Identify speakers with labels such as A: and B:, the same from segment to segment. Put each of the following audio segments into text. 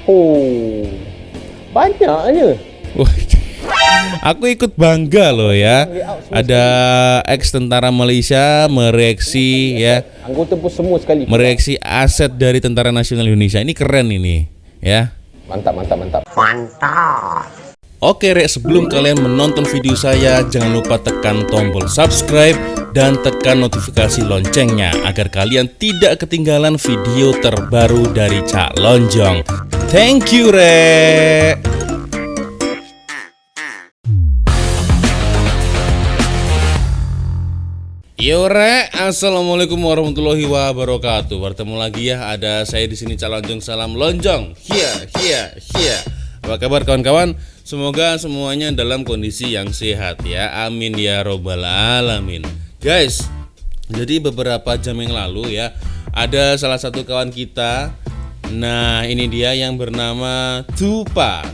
A: Oh, banyaknya.
B: Wah, aku ikut bangga loh ya. Ada ex tentara Malaysia mereaksi ya,
A: Anggota pun semua sekali.
B: mereaksi aset dari Tentara Nasional Indonesia. Ini keren ini ya.
A: Mantap.
B: Oke Rek, sebelum kalian menonton video saya, jangan lupa tekan tombol subscribe dan tekan notifikasi loncengnya agar kalian tidak ketinggalan video terbaru dari Cak Lonjong. Thank you Rek. Yo Rek, assalamualaikum warahmatullahi wabarakatuh. Bertemu lagi ya, ada saya di sini Cak Lonjong. Salam Lonjong. Hiya. Apa kabar kawan-kawan? Semoga semuanya dalam kondisi yang sehat ya. Amin ya robbal alamin. Guys, jadi beberapa jam yang lalu ya, ada salah satu kawan kita. Nah, ini dia yang bernama Tupa.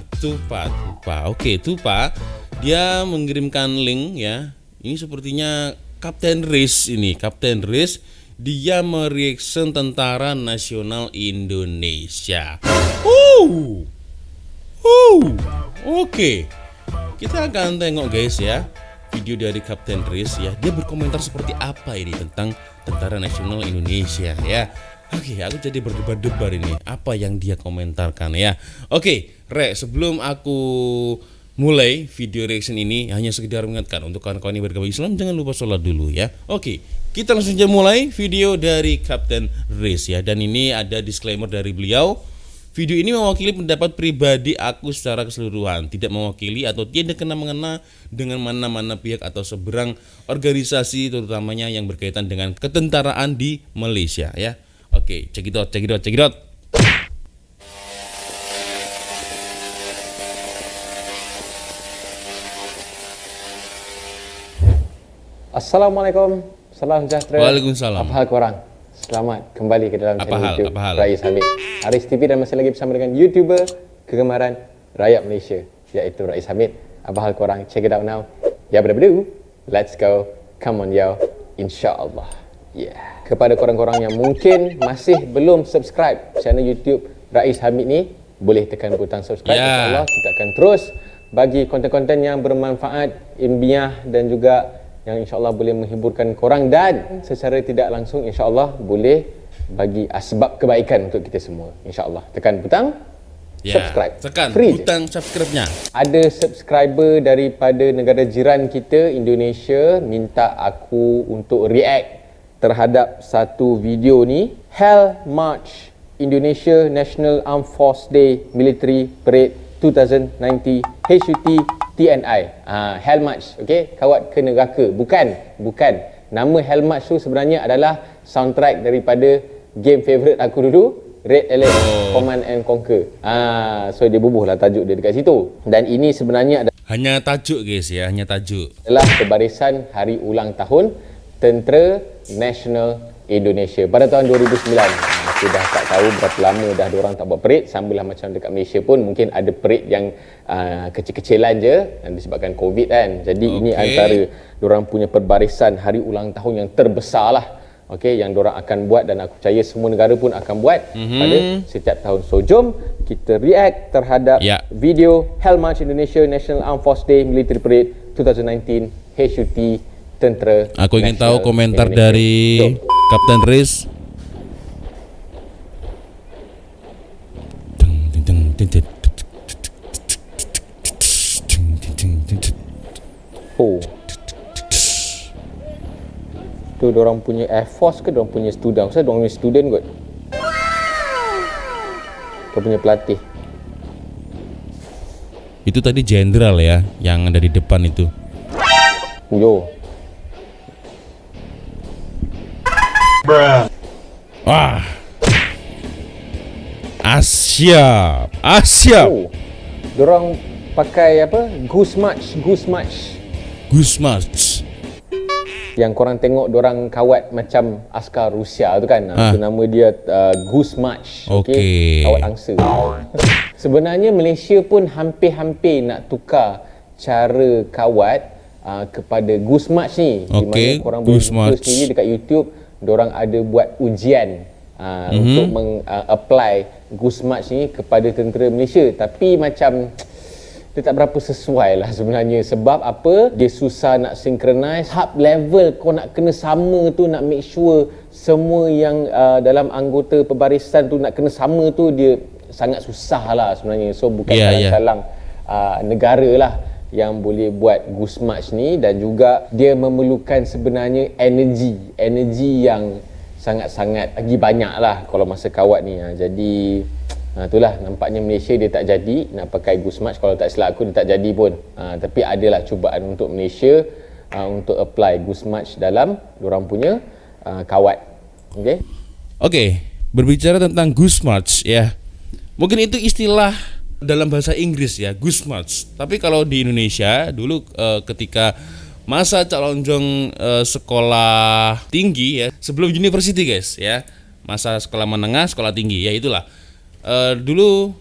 B: Oke, Tupa. Dia mengirimkan link ya. Ini sepertinya Kapten Riz ini. Kapten Riz, dia mereaction Tentara Nasional Indonesia. Oke, kita akan tengok guys ya video dari Kapten Riz ya. Dia berkomentar seperti apa ini tentang Tentara Nasional Indonesia ya. Oke, aku jadi berdebar-debar ini apa yang dia komentarkan ya. Oke, Rek, sebelum aku mulai video reaction ini, hanya sekedar mengingatkan untuk kawan-kawan yang beragama Islam, jangan lupa sholat dulu ya. Oke, kita langsung saja mulai video dari Kapten Riz ya. Dan ini ada disclaimer dari beliau. Video ini mewakili pendapat pribadi aku secara keseluruhan, tidak mewakili atau tidak kena-mengena dengan mana-mana pihak atau seberang organisasi, terutamanya yang berkaitan dengan ketentaraan di Malaysia ya. Oke, check it out.
A: Assalamualaikum, salam sejahtera.
B: Waalaikumsalam.
A: Apa hal korang? Selamat kembali ke dalam channel YouTube
B: Apa hal?
A: Raiz Hamid, Aris TV, dan masih lagi bersama dengan YouTuber kegemaran rakyat Malaysia, iaitu Raiz Hamid. Apa hal korang? Check it out now. Ya, berbeda. Let's go. Come on yo. InsyaAllah. Yeah. Kepada korang-korang yang mungkin masih belum subscribe channel YouTube Raiz Hamid ni, boleh tekan butang subscribe. InsyaAllah kita akan terus bagi konten-konten yang bermanfaat, ilmiah dan juga yang insyaAllah boleh menghiburkan korang, dan secara tidak langsung insyaAllah boleh bagi asbab kebaikan untuk kita semua. InsyaAllah tekan butang subscribe.
B: Tekan
A: free
B: butang subscribe-nya.
A: Ada subscriber daripada negara jiran kita, Indonesia, minta aku untuk react terhadap satu video ni, Hell March Indonesia National Armed Force Day Military Parade 2019 HUT TNI. Hell March, okey, kawat ke neraka. Bukan. Nama Hell March tu sebenarnya adalah soundtrack daripada game favourite aku dulu, Red Alert Command and Conquer. So dia bubuhlah tajuk dia dekat situ. Dan ini sebenarnya
B: Hanya tajuk guys ya, hanya tajuk.
A: adalah pembarisan hari ulang tahun Tentera Nasional Indonesia pada tahun 2009. Aku dah tak tahu berapa lama dah diorang tak buat parade. Samalah macam dekat Malaysia pun mungkin ada parade yang kecil-kecilan je disebabkan COVID kan. Jadi ini antara diorang punya perbarisan hari ulang tahun yang terbesar lah, yang diorang akan buat, dan aku percaya semua negara pun akan buat pada setiap tahun. So jom kita react terhadap video Hell March Indonesia National Armed Force Day Military Parade 2019 HUT Tentera.
B: Aku ingin tahu komentar
A: Indonesia
B: dari Kapten Riz.
A: Tu diorang punya Air Force ke diorang punya student? Saya diorang punya student kot. Diorang punya pelatih.
B: Itu tadi jenderal ya, yang ada di depan itu.
A: Yo.
B: Wah. Asyap.
A: Diorang pakai apa? Goose March.
B: Gusmas.
A: Yang korang tengok diorang kawat macam askar Rusia tu kan. Itu nama dia Goose March. Kawat angsa. Sebenarnya Malaysia pun hampir-hampir nak tukar cara kawat kepada Goose March ni. Di mana korang boleh buka sendiri dekat YouTube. Diorang ada buat ujian untuk apply Goose March ni kepada tentera Malaysia, tapi macam dia tak berapa sesuai lah sebenarnya. Sebab apa? Dia susah nak synchronize. Hub level kau nak kena sama tu, nak make sure semua yang dalam anggota pembarisan tu nak kena sama tu, dia sangat susah lah sebenarnya. So bukan salang-salang negara lah yang boleh buat Goose March ni, dan juga dia memerlukan sebenarnya energi yang sangat-sangat lagi banyak lah kalau masa kawat ni. Jadi itulah nampaknya Malaysia dia tak jadi nak pakai Goose March. Kalau tak silap aku dia tak jadi pun. Tapi adalah cubaan untuk Malaysia untuk apply Goose March dalam diorang punya kawat.
B: Okey, berbicara tentang Goose March ya. Mungkin itu istilah dalam bahasa Inggris ya, Goose March. Tapi kalau di Indonesia dulu ketika masa calonjong sekolah tinggi ya, sebelum university guys ya, masa sekolah menengah, sekolah tinggi ya, itulah. Dulu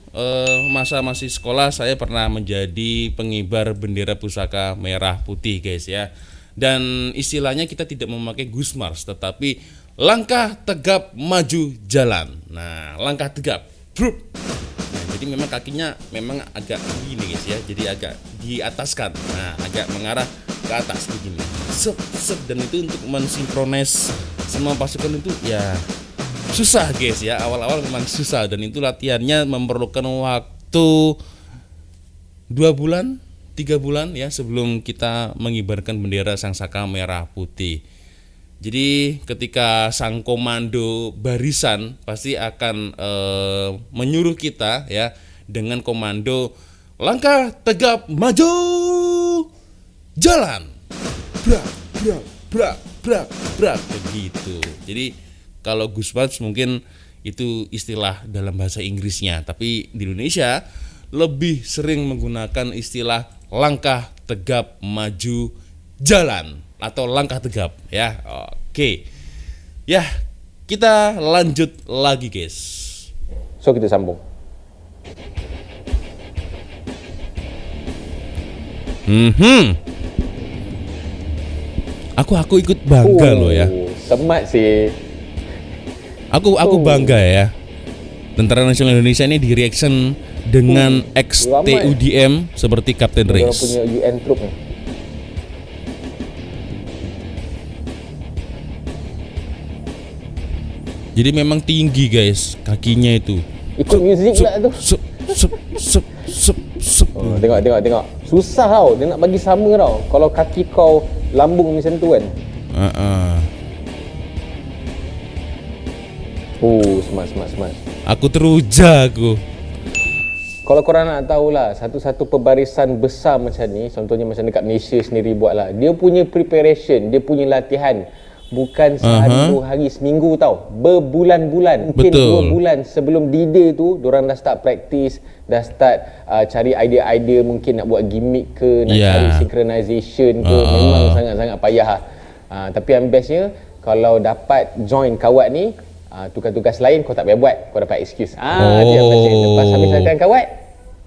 B: masa masih sekolah saya pernah menjadi pengibar bendera pusaka merah putih guys ya. Dan istilahnya kita tidak memakai Goose March, tetapi langkah tegap maju jalan. Nah, langkah tegap, brup. Nah, jadi memang kakinya memang agak gini guys ya, jadi agak diataskan. Nah, agak mengarah ke atas begini. Sep, dan itu untuk mensinkronis semua pasukan itu ya susah guys ya, awal-awal memang susah, dan itu latihannya memerlukan waktu 2 bulan 3 bulan ya sebelum kita mengibarkan bendera Sangsaka merah putih. Jadi ketika sang komando barisan pasti akan menyuruh kita ya dengan komando langkah tegap maju jalan, brak brak brak brak brak, begitu. Jadi kalau Goose March mungkin itu istilah dalam bahasa Inggrisnya, tapi di Indonesia lebih sering menggunakan istilah langkah tegap maju jalan atau langkah tegap ya. Oke. Ya, kita lanjut lagi guys.
A: So kita sambung.
B: Aku ikut bangga loh ya.
A: Semat sih.
B: Aku bangga ya. Tentara Nasional Indonesia ini di reaction dengan ex-TUDM seperti Kapten
A: Dia
B: Reis.
A: punya UN troop ni.
B: Jadi memang tinggi guys kakinya itu.
A: Ikut muzik pula tu. Tengok. Susah tau. Dia nak bagi sama tau. Kalau kaki kau lambung macam tu kan. Smart.
B: Aku teruja aku.
A: Kalau korang nak tahulah, satu-satu pembarisan besar macam ni, contohnya macam dekat Malaysia sendiri buat lah, dia punya preparation, dia punya latihan bukan sehari 2 hari, seminggu tau, berbulan-bulan. Mungkin 2 bulan sebelum D-Day tu diorang dah start practice, dah start cari idea-idea, mungkin nak buat gimmick ke, nak cari synchronization ke. Memang sangat-sangat payah lah. Tapi yang bestnya kalau dapat join kawat ni, tugas-tugas lain kau tak payah buat, kau dapat excuse. Dia macam lepas habis latihan kawat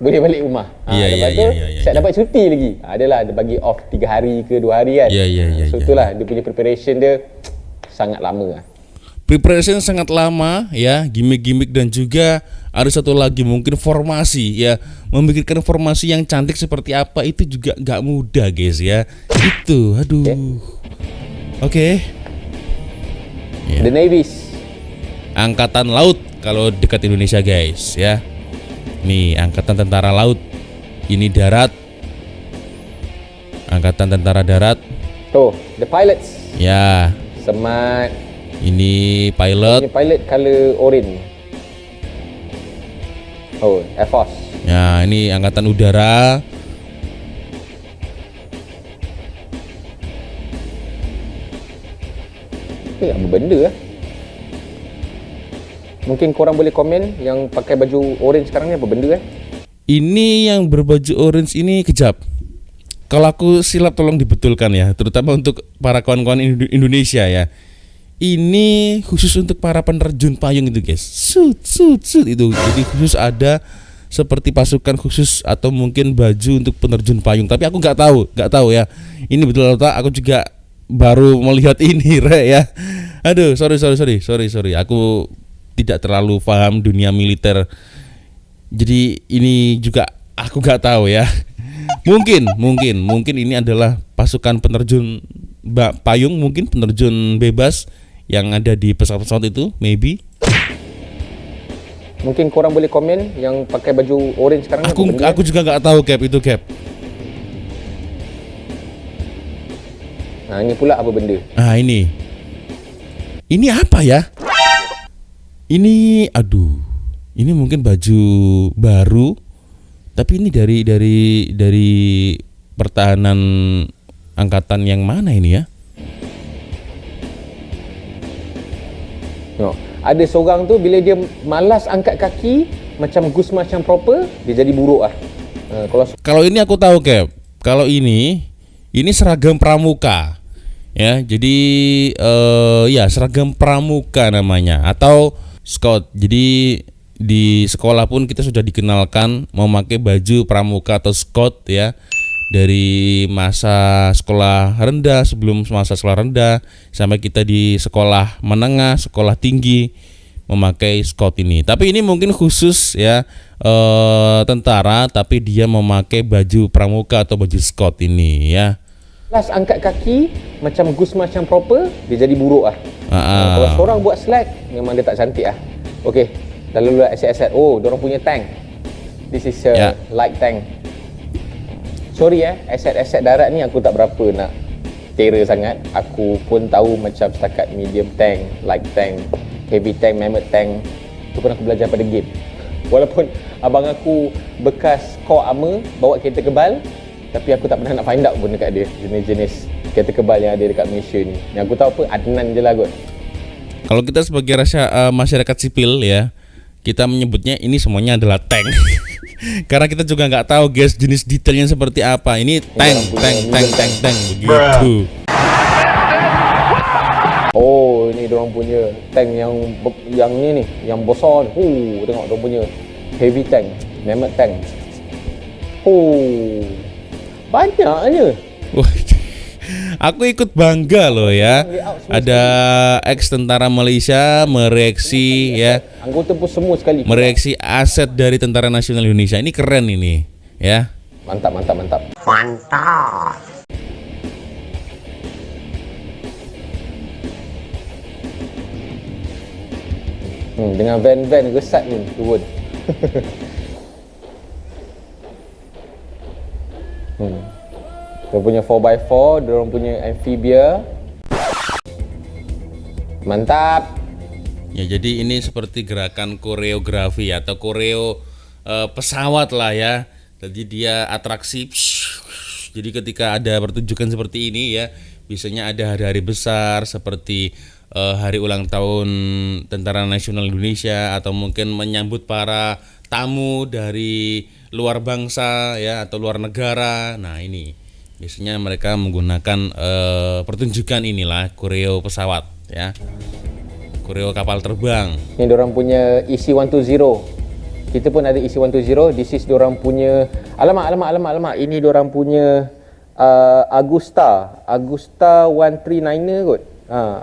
A: boleh balik rumah. Lepas tu saya dapat cuti lagi. Adalah dia bagi off 3 hari ke 2 hari kan. So itulah dia punya preparation dia sangat lama lah.
B: Preparation sangat lama ya, gimmick-gimmick, dan juga ada satu lagi mungkin formasi ya. Memikirkan formasi yang cantik seperti apa itu juga gak mudah guys ya. Itu aduh. Oke.
A: The Navies,
B: Angkatan Laut kalau dekat Indonesia guys ya. Nih Angkatan Tentara Laut, ini darat, Angkatan Tentara Darat.
A: Tuh, the pilots.
B: Ya.
A: Smart.
B: Ini pilot.
A: Ini pilot color orange. Oh, Air Force.
B: Ya, ini Angkatan Udara.
A: Apa benda lah. Mungkin korang boleh komen yang pakai baju orange sekarang ni apa benda kan?
B: Ini yang berbaju orange ini kejap. Kalau aku silap tolong dibetulkan ya, terutama untuk para kawan-kawan Indonesia ya. Ini khusus untuk para penerjun payung itu guys. Sut itu. Jadi khusus ada seperti pasukan khusus atau mungkin baju untuk penerjun payung. Tapi aku nggak tahu ya. Ini betul atau tak? Aku juga baru melihat ini ya. Aduh, sorry. Aku tidak terlalu paham dunia militer. Jadi ini juga aku nggak tahu ya. Mungkin ini adalah pasukan penerjun payung, mungkin penerjun bebas yang ada di pesawat-pesawat itu, maybe.
A: Mungkin korang boleh komen yang pakai baju orange sekarang ni.
B: Aku juga nggak tahu Cap itu Cap.
A: Nah, ini pula apa benda?
B: Ini apa ya? Ini ini mungkin baju baru, tapi ini dari pertahanan angkatan yang mana ini ya?
A: No. Ada seorang tu bila dia malas angkat kaki macam Gus macam proper, dia jadi buruk lah.
B: Kalau ini aku tahu Cap. Kalau ini seragam pramuka. Ya, jadi ya seragam pramuka namanya atau scout. Jadi di sekolah pun kita sudah dikenalkan memakai baju pramuka atau scout ya. Dari masa sekolah rendah, sebelum masa sekolah rendah sampai kita di sekolah menengah, sekolah tinggi memakai scout ini. Tapi ini mungkin khusus ya tentara, tapi dia memakai baju pramuka atau baju scout ini ya.
A: Kelas angkat kaki macam Gus macam proper, dia jadi buruk lah. Kalau seorang buat slack, memang dia tak cantik lah. Okey, dah lalu aset-aset. Oh, diorang punya tank. This is a light tank. Sorry aset-aset darat ni aku tak berapa nak terror sangat. Aku pun tahu macam setakat medium tank, light tank, heavy tank, mammoth tank. Tu pun aku belajar pada game. Walaupun abang aku bekas core armor, bawa kereta kebal, tapi aku tak pernah nak find out pun dekat dia jenis-jenis kereta kebal yang ada dekat Malaysia ni. Yang aku tahu apa, Adnan je lah kot.
B: Kalau kita sebagai masyarakat sipil ya, kita menyebutnya ini semuanya adalah tank. Karena kita juga nggak tahu guys jenis detailnya seperti apa. Ini tank begitu.
A: Oh, ini diorang punya tank yang ni yang besar ni. Tengok diorang punya heavy tank, mammoth tank. Banyaknya.
B: Aku ikut bangga loh ya. Ada ex tentara Malaysia mereaksi ya.
A: Anggota pun semua sekali.
B: Mereaksi aset dari Tentara Nasional Indonesia. Ini keren ini ya.
A: Mantap. Dengan van resat ni turun. Diorang punya 4x4, diorang punya amphibia. Mantap.
B: Ya, jadi ini seperti gerakan koreografi atau koreo pesawat lah ya. Jadi dia atraksi. Jadi ketika ada pertunjukan seperti ini ya, biasanya ada hari-hari besar seperti hari ulang tahun Tentara Nasional Indonesia atau mungkin menyambut para tamu dari luar bangsa ya atau luar negara. Nah, ini biasanya mereka menggunakan pertunjukan inilah koreo pesawat ya. Koreo kapal terbang.
A: Ini diorang punya EC-120. Kita pun ada EC-120. This is diorang punya alamak. Ini diorang punya Agusta 139er kot.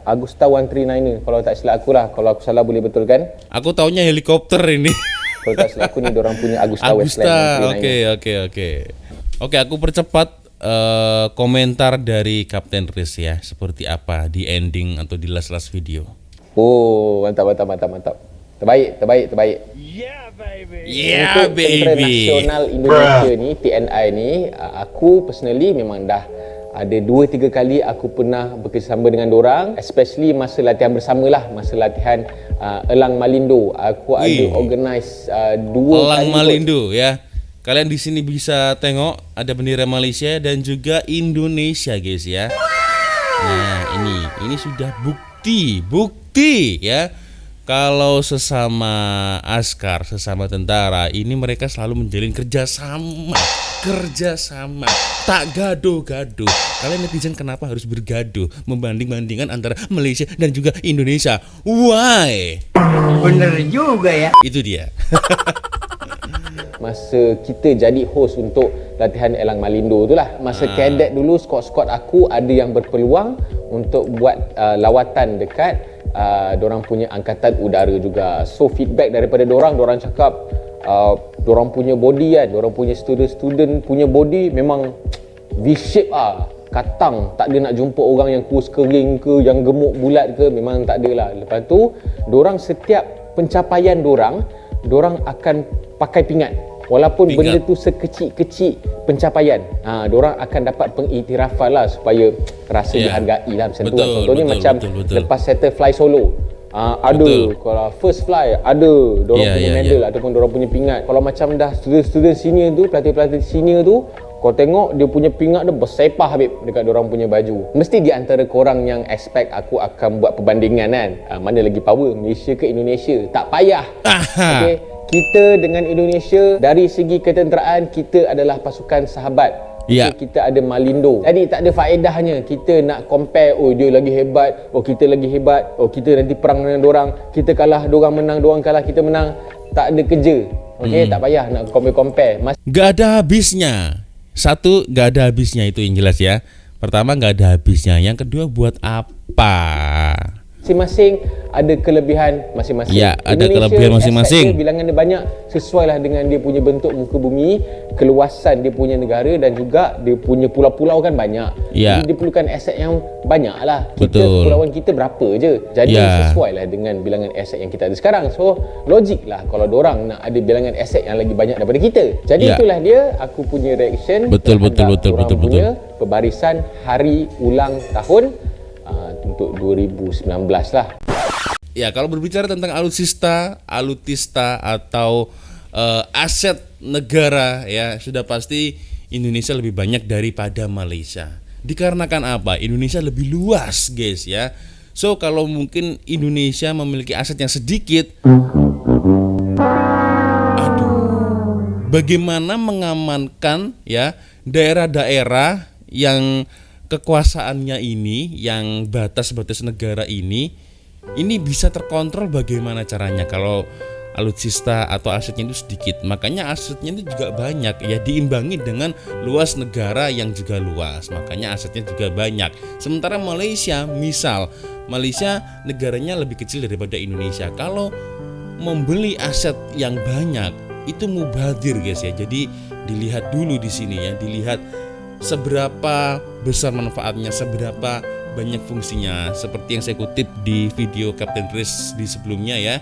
A: Agusta 139er kalau tak silap aku lah. Kalau aku salah boleh betulkan.
B: Aku taunya helikopter ini.
A: Kalau tak silap aku ni diorang punya Agusta Westland 139er.
B: Oke, aku percepat komentar dari Kapten Riz ya, seperti apa di ending atau di last video.
A: Oh, mantap. Terbaik.
B: Yeah,
A: Untuk
B: baby.
A: Tentera Nasional Indonesia ni, TNI ni, aku personally memang dah ada 2-3 kali aku pernah bekerjasama dengan dorang, especially masa latihan bersama lah, masa latihan Elang Malindo. Aku ada organize 2
B: Elang
A: kali
B: Malindo ya. Kalian di sini bisa tengok ada bendera Malaysia dan juga Indonesia guys ya. Nah, ini sudah bukti ya. Kalau sesama askar, sesama tentara, ini mereka selalu menjalin kerjasama, tak gaduh-gaduh. Kalian netizen kenapa harus bergaduh, membanding-bandingkan antara Malaysia dan juga Indonesia? Why?
C: Bener juga ya.
B: Itu dia.
A: masa kita jadi host untuk latihan Elang Malindo tu lah. Masa cadet dulu, squad-squad aku ada yang berpeluang untuk buat lawatan dekat dorang punya angkatan udara juga. So feedback daripada dorang cakap dorang punya body kan, dorang punya student punya body memang V-shape katang, tak ada nak jumpa orang yang kurus kering ke, yang gemuk bulat ke, memang tak ada lah. Lepas tu dorang setiap pencapaian dorang akan pakai pingat. Walaupun benda tu sekecil-kecil pencapaian, dorang akan dapat pengiktirafan lah supaya rasa dihargai lah macam tu. Contohnya macam lepas settle fly solo, ada kalau first fly ada dorang punya medal ataupun dorang punya pingat. Kalau macam dah student senior tu, pelatih senior tu, kau tengok dia punya pingat dia bersepah habis dekat dorang punya baju. Mesti di antara korang yang expect aku akan buat perbandingan kan, mana lagi power, Malaysia ke Indonesia? Tak payah. Okay, kita dengan Indonesia dari segi ketenteraan kita adalah pasukan sahabat. Okay, kita ada Malindo. Jadi tak ada faedahnya kita nak compare, oh dia lagi hebat, oh kita lagi hebat, oh kita nanti perang dengan dorang, kita kalah, dorang menang, dorang kalah, kita menang. Tak ada kerja. Okay, tak payah nak compare.
B: Gak ada habisnya. Satu, gak ada habisnya, itu yang jelas ya. Pertama, gak ada habisnya. Yang kedua, buat apa?
A: Masing-masing ada kelebihan masing-masing.
B: Ya, ada kelebihan masing-masing.
A: Bilangan dia banyak, sesuailah dengan dia punya bentuk muka bumi, keluasan dia punya negara dan juga dia punya pulau-pulau kan banyak. Jadi dia perlukan aset yang banyak lah. Kepulauan kita berapa je. Jadi sesuailah dengan bilangan aset yang kita ada sekarang. So logik lah kalau dorang nak ada bilangan aset yang lagi banyak daripada kita. Jadi itulah dia aku punya reaction.
B: Betul.
A: Punya pembarisan hari ulang tahun untuk 2019 lah.
B: Ya, kalau berbicara tentang alutista atau aset negara ya, sudah pasti Indonesia lebih banyak daripada Malaysia. Dikarenakan apa? Indonesia lebih luas, guys ya. So kalau mungkin Indonesia memiliki aset yang sedikit, bagaimana mengamankan ya daerah-daerah yang kekuasaannya ini, yang batas-batas negara ini bisa terkontrol? Bagaimana caranya kalau alutsista atau asetnya itu sedikit? Makanya asetnya itu juga banyak ya, diimbangi dengan luas negara yang juga luas, makanya asetnya juga banyak. Sementara Malaysia, misal Malaysia negaranya lebih kecil daripada Indonesia, kalau membeli aset yang banyak itu mubazir, guys ya. Jadi dilihat dulu di sini ya, dilihat seberapa besar manfaatnya, seberapa banyak fungsinya, seperti yang saya kutip di video Kapten Chris di sebelumnya ya.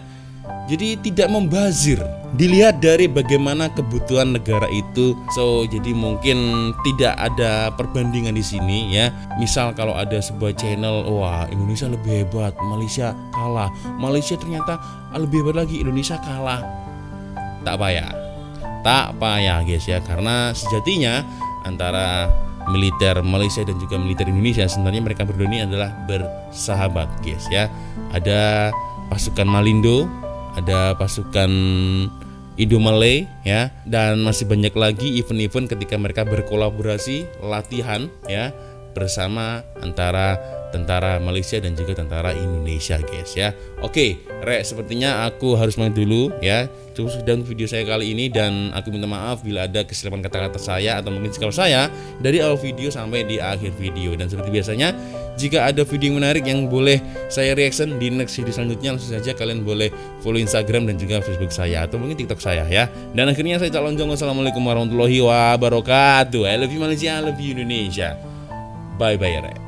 B: Jadi tidak membazir, dilihat dari bagaimana kebutuhan negara itu. So jadi mungkin tidak ada perbandingan di sini ya. Misal kalau ada sebuah channel, wah Indonesia lebih hebat, Malaysia kalah, Malaysia ternyata lebih hebat lagi, Indonesia kalah. Tak payah guys ya, karena sejatinya antara militer Malaysia dan juga militer Indonesia sebenarnya mereka berdua ini adalah bersahabat, guys ya. Ada pasukan Malindo, ada pasukan Indo-Malay ya, dan masih banyak lagi event-event ketika mereka berkolaborasi latihan ya bersama antara tentara Malaysia dan juga tentara Indonesia, guys ya. Oke, sepertinya aku harus main dulu ya. Cukup sudah video saya kali ini, dan aku minta maaf bila ada kesilapan kata-kata saya atau mungkin sikap saya dari awal video sampai di akhir video. Dan seperti biasanya, jika ada video yang menarik yang boleh saya reaction di next video selanjutnya, langsung saja kalian boleh follow Instagram dan juga Facebook saya atau mungkin TikTok saya ya. Dan akhirnya saya calon jong. Wassalamualaikum warahmatullahi wabarakatuh. I love you Malaysia, I love you Indonesia. Bye bye.